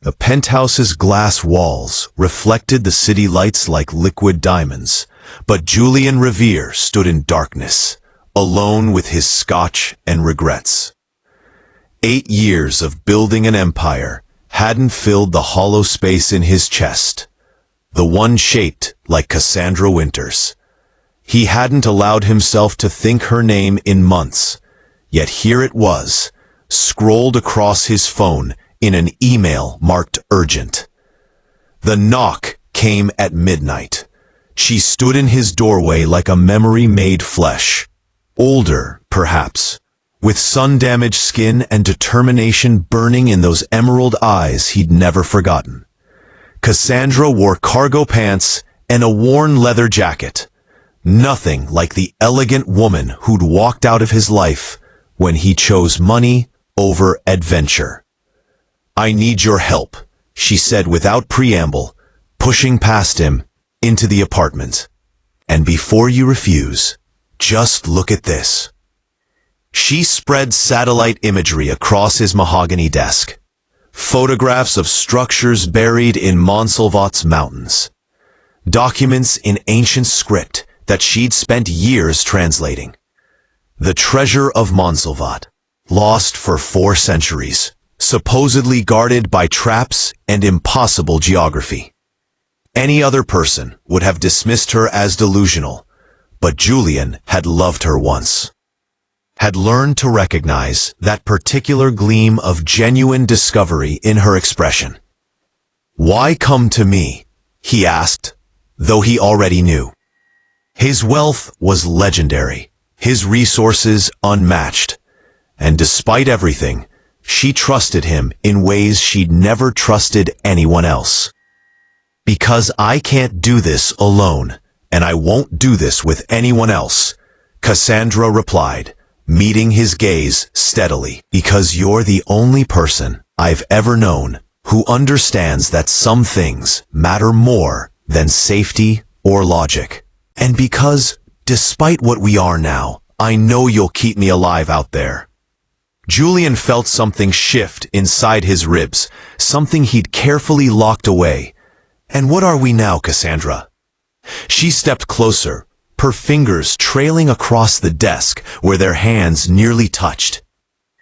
The penthouse's glass walls reflected the city lights like liquid diamonds, but Julian Revere stood in darkness, alone with his scotch and regrets. 8 years of building an empire hadn't filled the hollow space in his chest, the one shaped like Cassandra Winters. He hadn't allowed himself to think her name in months, yet here it was, scrolled across his phone in an email marked urgent. The knock came at midnight. She stood in his doorway like a memory made flesh. Older, perhaps, with sun-damaged skin and determination burning in those emerald eyes he'd never forgotten. Cassandra wore cargo pants and a worn leather jacket. Nothing like the elegant woman who'd walked out of his life when he chose money over adventure. "I need your help," she said without preamble, pushing past him into the apartment. "And before you refuse, just look at this." She spread satellite imagery across his mahogany desk. Photographs of structures buried in Montsalvat's mountains. Documents in ancient script that she'd spent years translating. The treasure of Montsalvat, lost for 4 centuries, supposedly guarded by traps and impossible geography. Any other person would have dismissed her as delusional, but Julian had loved her once. Had learned to recognize that particular gleam of genuine discovery in her expression. "Why come to me?" he asked, though he already knew. His wealth was legendary, his resources unmatched, and despite everything, she trusted him in ways she'd never trusted anyone else. "Because I can't do this alone, and I won't do this with anyone else," Cassandra replied, meeting his gaze steadily. "Because you're the only person I've ever known who understands that some things matter more than safety or logic. And because, despite what we are now, I know you'll keep me alive out there." Julian felt something shift inside his ribs, something he'd carefully locked away. "And what are we now, Cassandra?" She stepped closer, her fingers trailing across the desk where their hands nearly touched.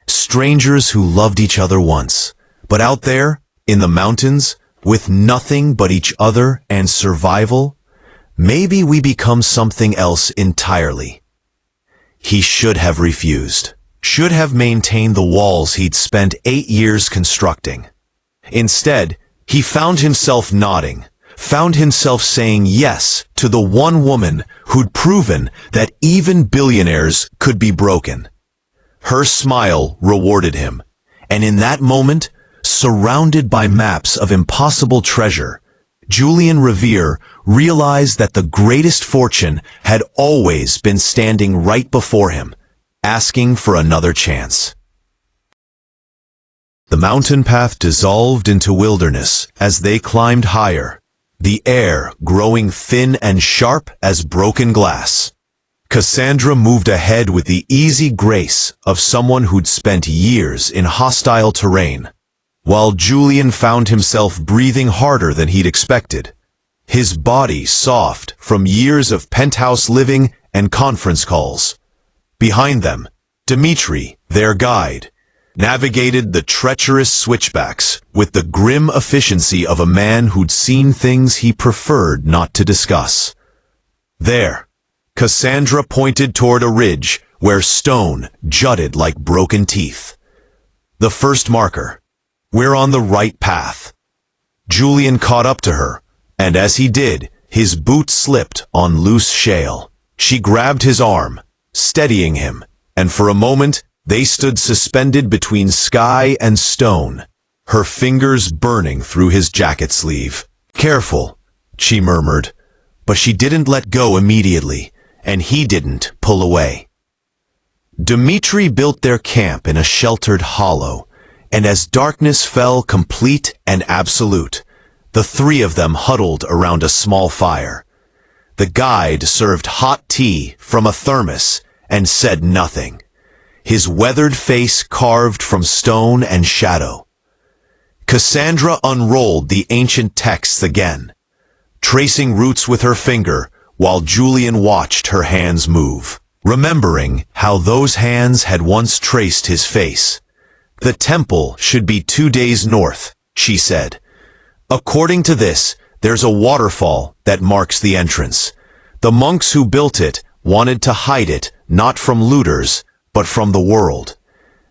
Strangers who loved each other once, but out there, in the mountains, with nothing but each other and survival, maybe we become something else entirely. He should have refused, should have maintained the walls he'd spent 8 years constructing. Instead, he found himself nodding, found himself saying yes to the one woman who'd proven that even billionaires could be broken. Her smile rewarded him, and in that moment, surrounded by maps of impossible treasure, Julian Revere realized that the greatest fortune had always been standing right before him, asking for another chance. The mountain path dissolved into wilderness as they climbed higher, the air growing thin and sharp as broken glass. Cassandra moved ahead with the easy grace of someone who'd spent years in hostile terrain, while Julian found himself breathing harder than he'd expected, his body soft from years of penthouse living and conference calls. Behind them, Dmitri, their guide, navigated the treacherous switchbacks with the grim efficiency of a man who'd seen things he preferred not to discuss. There, Cassandra pointed toward a ridge where stone jutted like broken teeth. The first marker. "We're on the right path." Julian caught up to her, and as he did, his boot slipped on loose shale. She grabbed his arm, steadying him, and for a moment, they stood suspended between sky and stone, her fingers burning through his jacket sleeve. "Careful," she murmured, but she didn't let go immediately, and he didn't pull away. Dmitri built their camp in a sheltered hollow, and as darkness fell complete and absolute, the 3 of them huddled around a small fire. The guide served hot tea from a thermos and said nothing, his weathered face carved from stone and shadow. Cassandra unrolled the ancient texts again, tracing roots with her finger while Julian watched her hands move, remembering how those hands had once traced his face. "The temple should be 2 days north," she said. "According to this, there's a waterfall that marks the entrance. The monks who built it wanted to hide it not from looters, but from the world.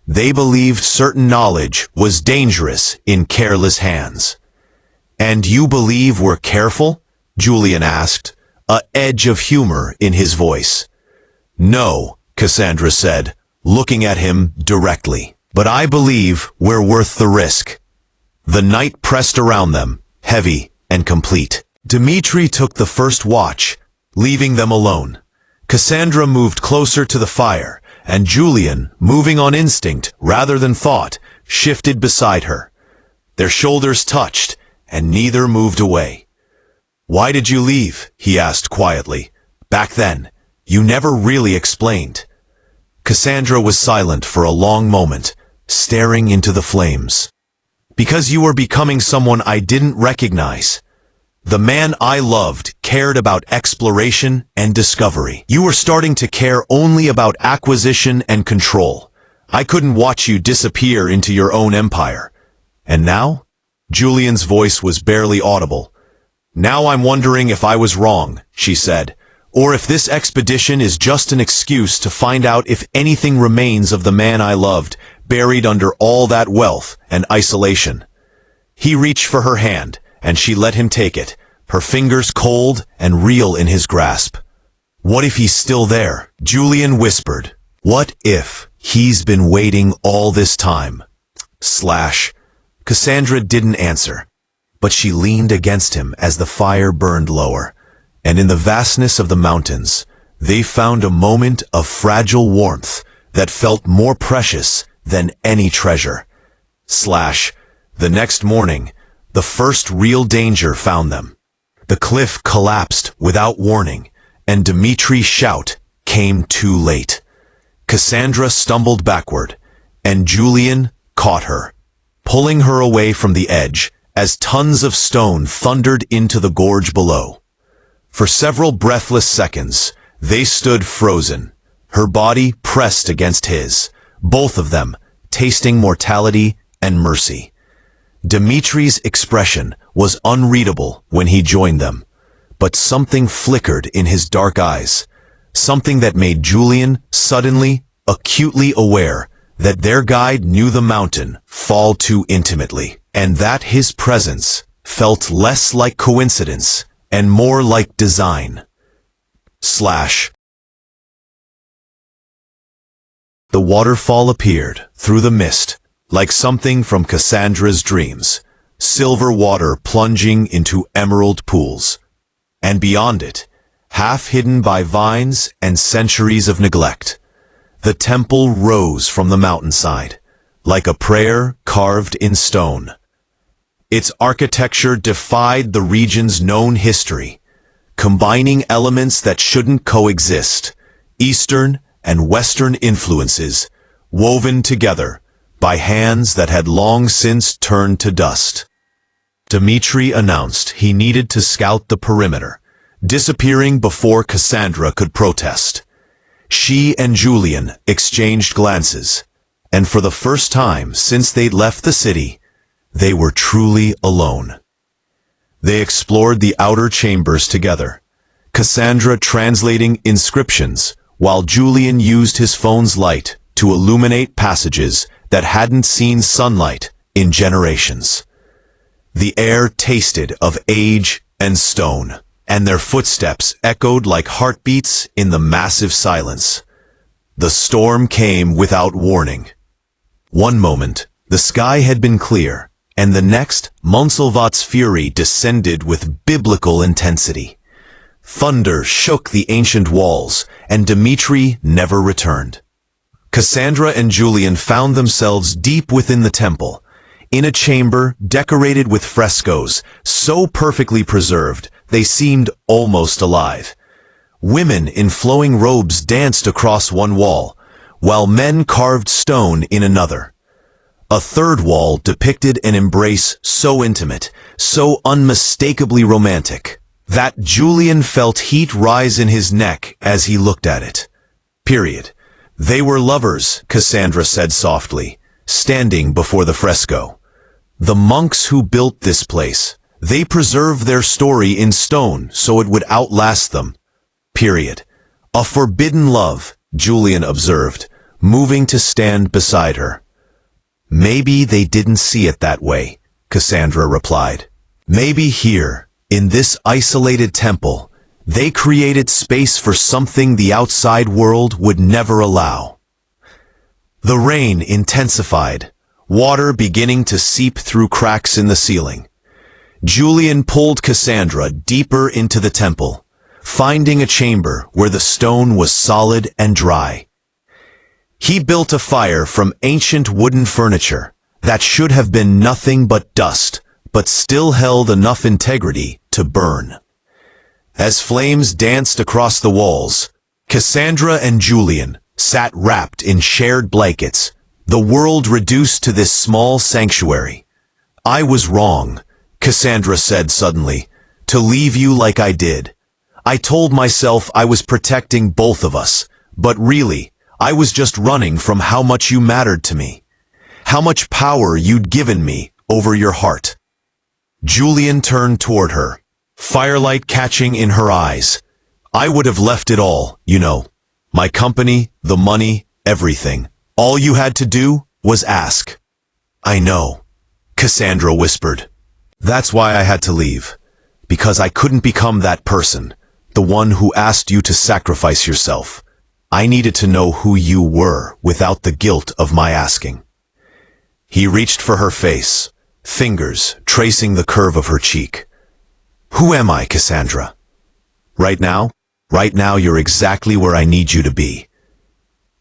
They believed certain knowledge was dangerous in careless hands." "And you believe we're careful?" Julian asked, a edge of humor in his voice. "No," Cassandra said, looking at him directly. "But I believe we're worth the risk." The night pressed around them, heavy and complete. Dmitri took the first watch, leaving them alone. Cassandra moved closer to the fire, and Julian, moving on instinct rather than thought, shifted beside her. Their shoulders touched, and neither moved away. "Why did you leave?" he asked quietly. "Back then, you never really explained." Cassandra was silent for a long moment, staring into the flames. "Because you were becoming someone I didn't recognize. The man I loved cared about exploration and discovery. You were starting to care only about acquisition and control. I couldn't watch you disappear into your own empire. And now?" Julian's voice was barely audible. "Now I'm wondering if I was wrong," she said, "or if this expedition is just an excuse to find out if anything remains of the man I loved, buried under all that wealth and isolation." He reached for her hand, and she let him take it, her fingers cold and real in his grasp. "What if he's still there?" Julian whispered. "What if he's been waiting all this time?" Cassandra didn't answer, but she leaned against him as the fire burned lower, and in the vastness of the mountains, they found a moment of fragile warmth that felt more precious than any treasure. The next morning, the first real danger found them. The cliff collapsed without warning, and Dmitri's shout came too late. Cassandra stumbled backward, and Julian caught her, pulling her away from the edge as tons of stone thundered into the gorge below. For several breathless seconds, they stood frozen, her body pressed against his, both of them tasting mortality and mercy. Dmitri's expression was unreadable when he joined them, but something flickered in his dark eyes, something that made Julian suddenly, acutely aware that their guide knew the mountain fall too intimately, and that his presence felt less like coincidence and more like design. The waterfall appeared through the mist, like something from Cassandra's dreams, silver water plunging into emerald pools. And beyond it, half hidden by vines and centuries of neglect, the temple rose from the mountainside, like a prayer carved in stone. Its architecture defied the region's known history, combining elements that shouldn't coexist, Eastern and Western influences, woven together by hands that had long since turned to dust. Dmitri announced he needed to scout the perimeter, disappearing before Cassandra could protest. She and Julian exchanged glances, and for the first time since they'd left the city, they were truly alone. They explored the outer chambers together, Cassandra translating inscriptions, while Julian used his phone's light to illuminate passages that hadn't seen sunlight in generations. The air tasted of age and stone, and their footsteps echoed like heartbeats in the massive silence. The storm came without warning. One moment, the sky had been clear, and the next, Montsalvat's fury descended with biblical intensity. Thunder shook the ancient walls, and Dmitri never returned. Cassandra and Julian found themselves deep within the temple, in a chamber decorated with frescoes, so perfectly preserved they seemed almost alive. Women in flowing robes danced across one wall, while men carved stone in another. A third wall depicted an embrace so intimate, so unmistakably romantic, that Julian felt heat rise in his neck as he looked at it. Period. They were lovers, Cassandra said softly, standing before the fresco. The monks who built this place, they preserved their story in stone so it would outlast them. Period. A forbidden love, Julian observed, moving to stand beside her. Maybe they didn't see it that way, Cassandra replied. Maybe here, in this isolated temple, they created space for something the outside world would never allow. The rain intensified, water beginning to seep through cracks in the ceiling. Julian pulled Cassandra deeper into the temple, finding a chamber where the stone was solid and dry. He built a fire from ancient wooden furniture that should have been nothing but dust, but still held enough integrity to burn. As flames danced across the walls, Cassandra and Julian sat wrapped in shared blankets, the world reduced to this small sanctuary. I was wrong, Cassandra said suddenly, to leave you like I did. I told myself I was protecting both of us, but really, I was just running from how much you mattered to me, how much power you'd given me over your heart. Julian turned toward her, firelight catching in her eyes. I would have left it all, you know. My company, the money, everything. All you had to do was ask. I know, Cassandra whispered. That's why I had to leave. Because I couldn't become that person, the one who asked you to sacrifice yourself. I needed to know who you were without the guilt of my asking. He reached for her face, fingers tracing the curve of her cheek. Who am I, Cassandra? Right now you're exactly where I need you to be.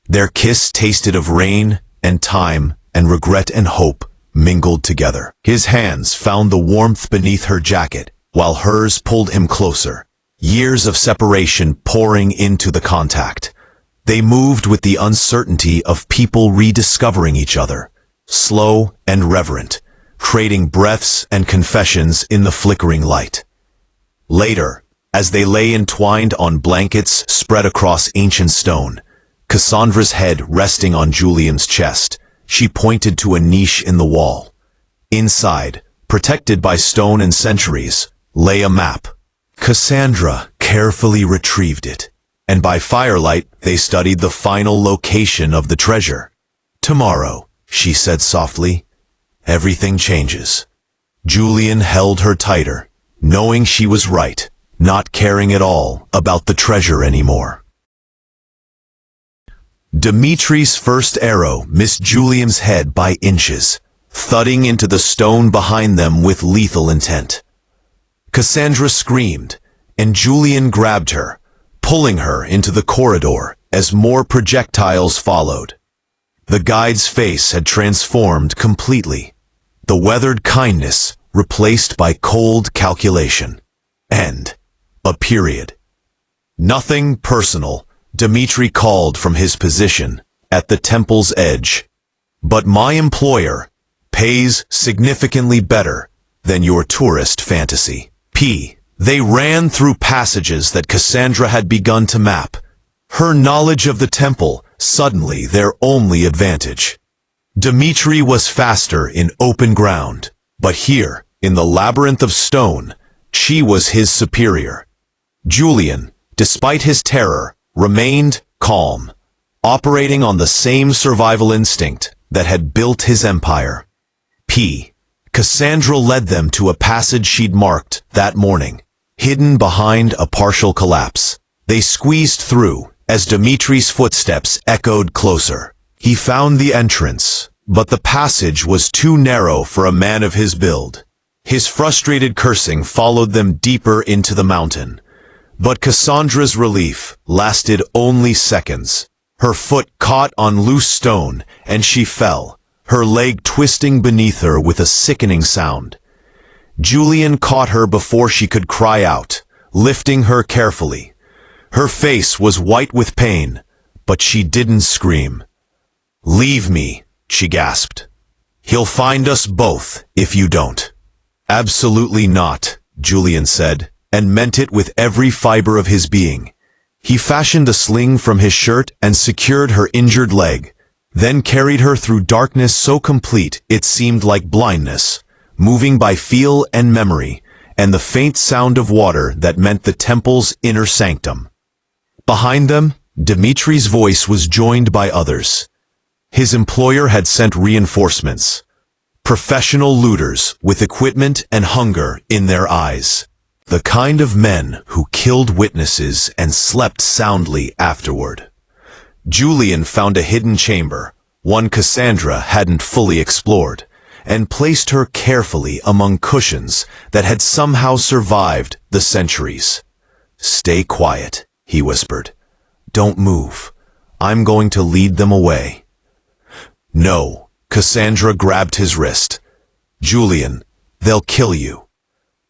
Their kiss tasted of rain and time and regret and hope mingled together. His hands found the warmth beneath her jacket, while hers pulled him closer, years of separation pouring into the contact. They moved with the uncertainty of people rediscovering each other, slow and reverent, trading breaths and confessions in the flickering light. Later, as they lay entwined on blankets spread across ancient stone, Cassandra's head resting on Julian's chest, she pointed to a niche in the wall. Inside, protected by stone and centuries, lay a map. Cassandra carefully retrieved it, and by firelight they studied the final location of the treasure. Tomorrow, she said softly, everything changes. Julian held her tighter, knowing she was right, not caring at all about the treasure anymore. Dimitri's first arrow missed Julian's head by inches, thudding into the stone behind them with lethal intent. Cassandra screamed, and Julian grabbed her, pulling her into the corridor as more projectiles followed. The guide's face had transformed completely, the weathered kindness replaced by cold calculation. And a period. Nothing personal, Dimitri called from his position at the temple's edge. But my employer pays significantly better than your tourist fantasy. They ran through passages that Cassandra had begun to map. Her knowledge of the temple, suddenly their only advantage. Dimitri was faster in open ground, but here, in the labyrinth of stone, she was his superior. Julian, despite his terror, remained calm, operating on the same survival instinct that had built his empire. Cassandra led them to a passage she'd marked that morning, hidden behind a partial collapse. They squeezed through as Dimitri's footsteps echoed closer. He found the entrance, but the passage was too narrow for a man of his build. His frustrated cursing followed them deeper into the mountain. But Cassandra's relief lasted only seconds. Her foot caught on loose stone, and she fell, her leg twisting beneath her with a sickening sound. Julian caught her before she could cry out, lifting her carefully. Her face was white with pain, but she didn't scream. "Leave me," she gasped. He'll find us both if you don't. Absolutely not, Julian said, and meant it with every fiber of his being. He fashioned a sling from his shirt and secured her injured leg, then carried her through darkness so complete it seemed like blindness, moving by feel and memory, and the faint sound of water that meant the temple's inner sanctum. Behind them, Dimitri's voice was joined by others. His employer had sent reinforcements. Professional looters with equipment and hunger in their eyes. The kind of men who killed witnesses and slept soundly afterward. Julian found a hidden chamber, one Cassandra hadn't fully explored, and placed her carefully among cushions that had somehow survived the centuries. "Stay quiet," he whispered. "Don't move. I'm going to lead them away." "No," Cassandra grabbed his wrist. "Julian, they'll kill you."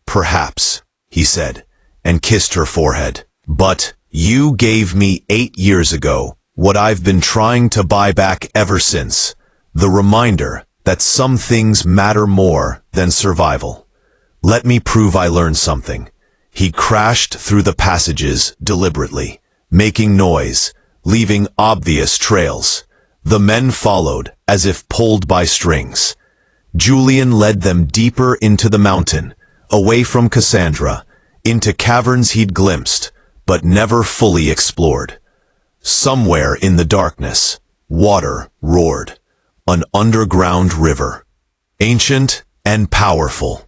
"Perhaps," he said, and kissed her forehead. "But you gave me 8 years ago what I've been trying to buy back ever since, the reminder that some things matter more than survival. Let me prove I learned something." He crashed through the passages deliberately, making noise, leaving obvious trails. The men followed, as if pulled by strings. Julian led them deeper into the mountain, away from Cassandra, into caverns he'd glimpsed, but never fully explored. Somewhere in the darkness, water roared. An underground river. Ancient and powerful.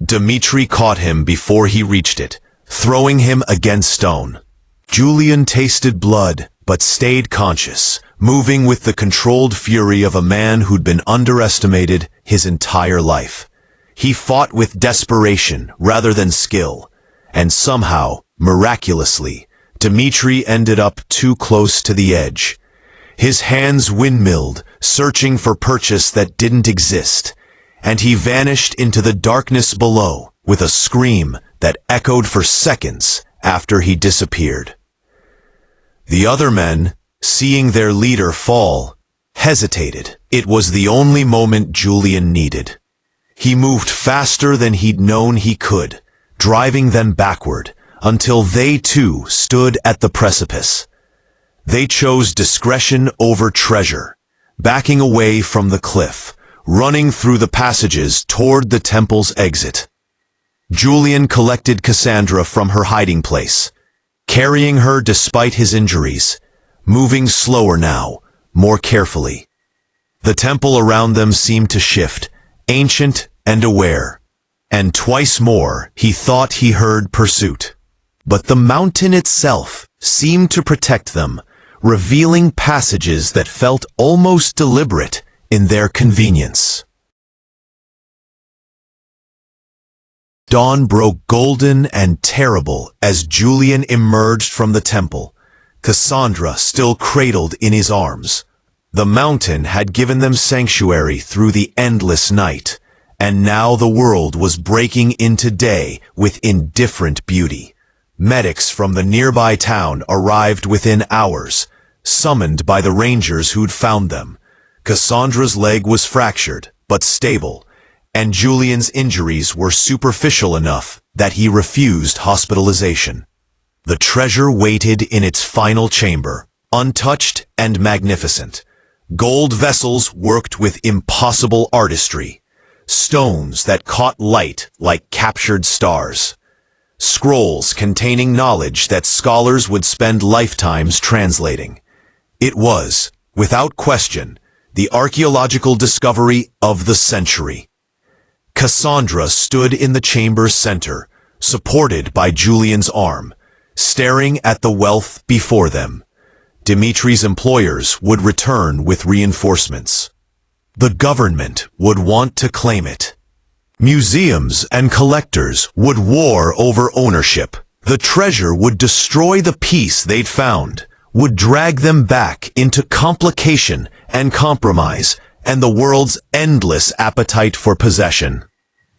Dimitri caught him before he reached it, throwing him against stone. Julian tasted blood, but stayed conscious, moving with the controlled fury of a man who'd been underestimated his entire life. He fought with desperation rather than skill, and somehow, miraculously, Dimitri ended up too close to the edge. His hands windmilled, searching for purchase that didn't exist, and he vanished into the darkness below with a scream that echoed for seconds after he disappeared. The other men, seeing their leader fall, hesitated. It was the only moment Julian needed. He moved faster than he'd known he could, driving them backward, until they too stood at the precipice. They chose discretion over treasure, backing away from the cliff, running through the passages toward the temple's exit. Julian collected Cassandra from her hiding place, carrying her despite his injuries, moving slower now, more carefully. The temple around them seemed to shift, ancient and aware, and twice more he thought he heard pursuit. But the mountain itself seemed to protect them, revealing passages that felt almost deliberate in their convenience. Dawn broke golden and terrible as Julian emerged from the temple, Cassandra still cradled in his arms. The mountain had given them sanctuary through the endless night, and now the world was breaking into day with indifferent beauty. Medics from the nearby town arrived within hours, summoned by the rangers who'd found them. Cassandra's leg was fractured, but stable, and Julian's injuries were superficial enough that he refused hospitalization. The treasure waited in its final chamber, untouched and magnificent. Gold vessels worked with impossible artistry, stones that caught light like captured stars. Scrolls containing knowledge that scholars would spend lifetimes translating. It was, without question, the archaeological discovery of the century. Cassandra stood in the chamber's center, supported by Julian's arm, staring at the wealth before them. Dimitri's employers would return with reinforcements. The government would want to claim it. Museums and collectors would war over ownership. The treasure would destroy the peace they'd found, would drag them back into complication and compromise, and the world's endless appetite for possession.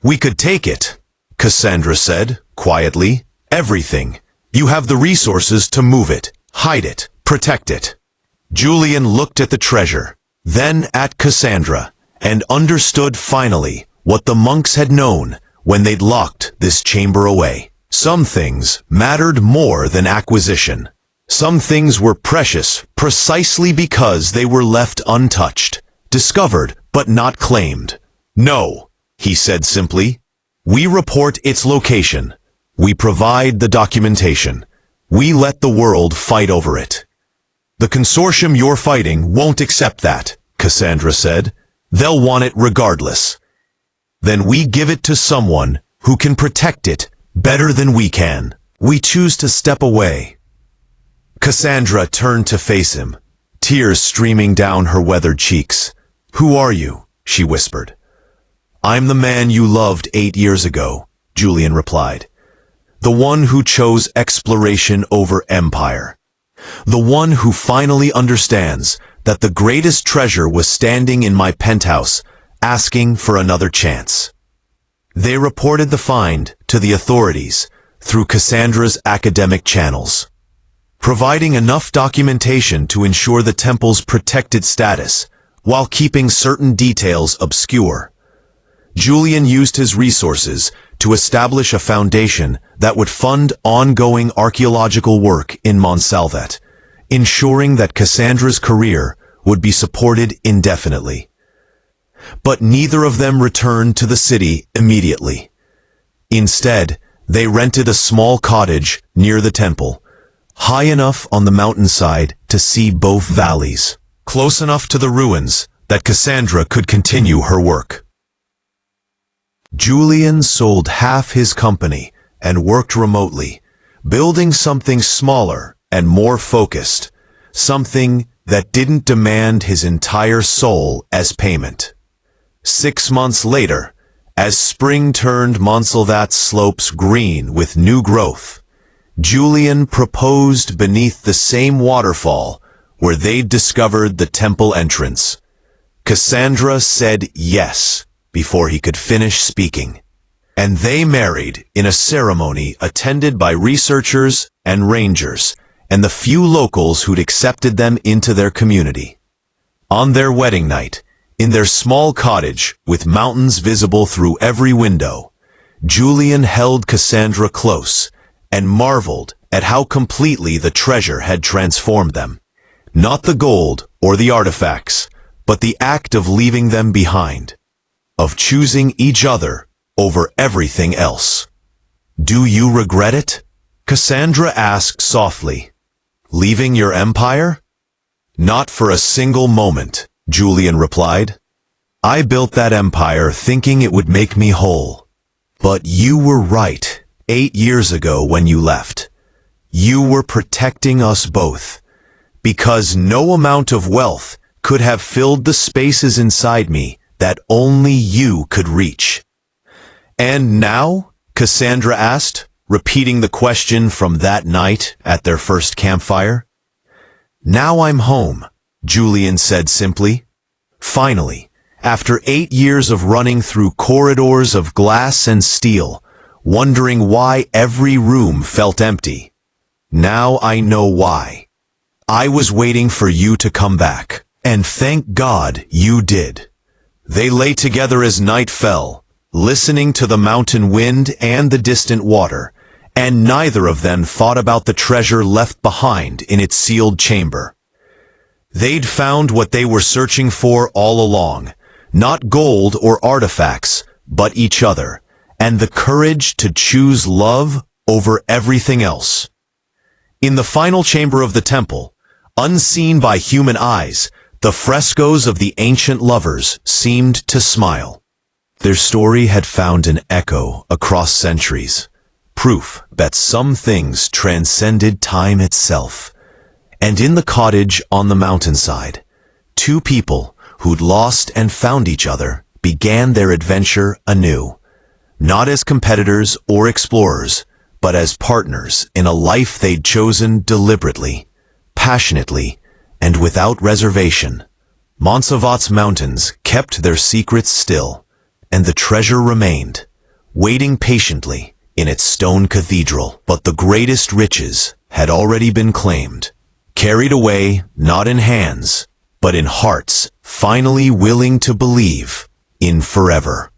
"We could take it," Cassandra said, quietly. "Everything. You have the resources to move it, hide it, protect it." Julian looked at the treasure, then at Cassandra, and understood finally what the monks had known when they'd locked this chamber away. Some things mattered more than acquisition. Some things were precious precisely because they were left untouched, discovered but not claimed. "No," he said simply. "We report its location. We provide the documentation. We let the world fight over it." "The consortium you're fighting won't accept that," Cassandra said. "They'll want it regardless." "Then we give it to someone who can protect it better than we can. We choose to step away." Cassandra turned to face him, tears streaming down her weathered cheeks. "Who are you?" she whispered. "I'm the man you loved 8 years ago," Julian replied. "The one who chose exploration over empire. The one who finally understands that the greatest treasure was standing in my penthouse, asking for another chance." They reported the find to the authorities through Cassandra's academic channels, providing enough documentation to ensure the temple's protected status while keeping certain details obscure. Julian used his resources to establish a foundation that would fund ongoing archaeological work in Montsalvat, ensuring that Cassandra's career would be supported indefinitely. But neither of them returned to the city immediately. Instead, they rented a small cottage near the temple, high enough on the mountainside to see both valleys, close enough to the ruins that Cassandra could continue her work. Julian sold half his company and worked remotely, building something smaller and more focused, something that didn't demand his entire soul as payment. 6 months later, as spring turned Montsalvat's slopes green with new growth, Julian proposed beneath the same waterfall where they'd discovered the temple entrance. Cassandra said yes before he could finish speaking, and they married in a ceremony attended by researchers and rangers and the few locals who'd accepted them into their community. On their wedding night, in their small cottage with mountains visible through every window, Julian held Cassandra close and marveled at how completely the treasure had transformed them. Not the gold or the artifacts, but the act of leaving them behind, of choosing each other over everything else. "Do you regret it?" Cassandra asked softly. "Leaving your empire?" "Not for a single moment," Julian replied. "I built that empire thinking it would make me whole. But you were right 8 years ago when you left. You were protecting us both, because no amount of wealth could have filled the spaces inside me that only you could reach." "And now?" Cassandra asked, repeating the question from that night at their first campfire. "Now I'm home," Julian said simply. "Finally, after 8 years of running through corridors of glass and steel, wondering why every room felt empty. Now I know why. I was waiting for you to come back, and thank God you did." They lay together as night fell, listening to the mountain wind and the distant water, and neither of them thought about the treasure left behind in its sealed chamber. They'd found what they were searching for all along, not gold or artifacts, but each other, and the courage to choose love over everything else. In the final chamber of the temple, unseen by human eyes, the frescoes of the ancient lovers seemed to smile. Their story had found an echo across centuries, proof that some things transcended time itself. And in the cottage on the mountainside, 2 people who'd lost and found each other began their adventure anew, not as competitors or explorers, but as partners in a life they'd chosen deliberately, passionately, and without reservation. Montsalvat's mountains kept their secrets still, and the treasure remained, waiting patiently in its stone cathedral. But the greatest riches had already been claimed, carried away not in hands, but in hearts finally willing to believe in forever.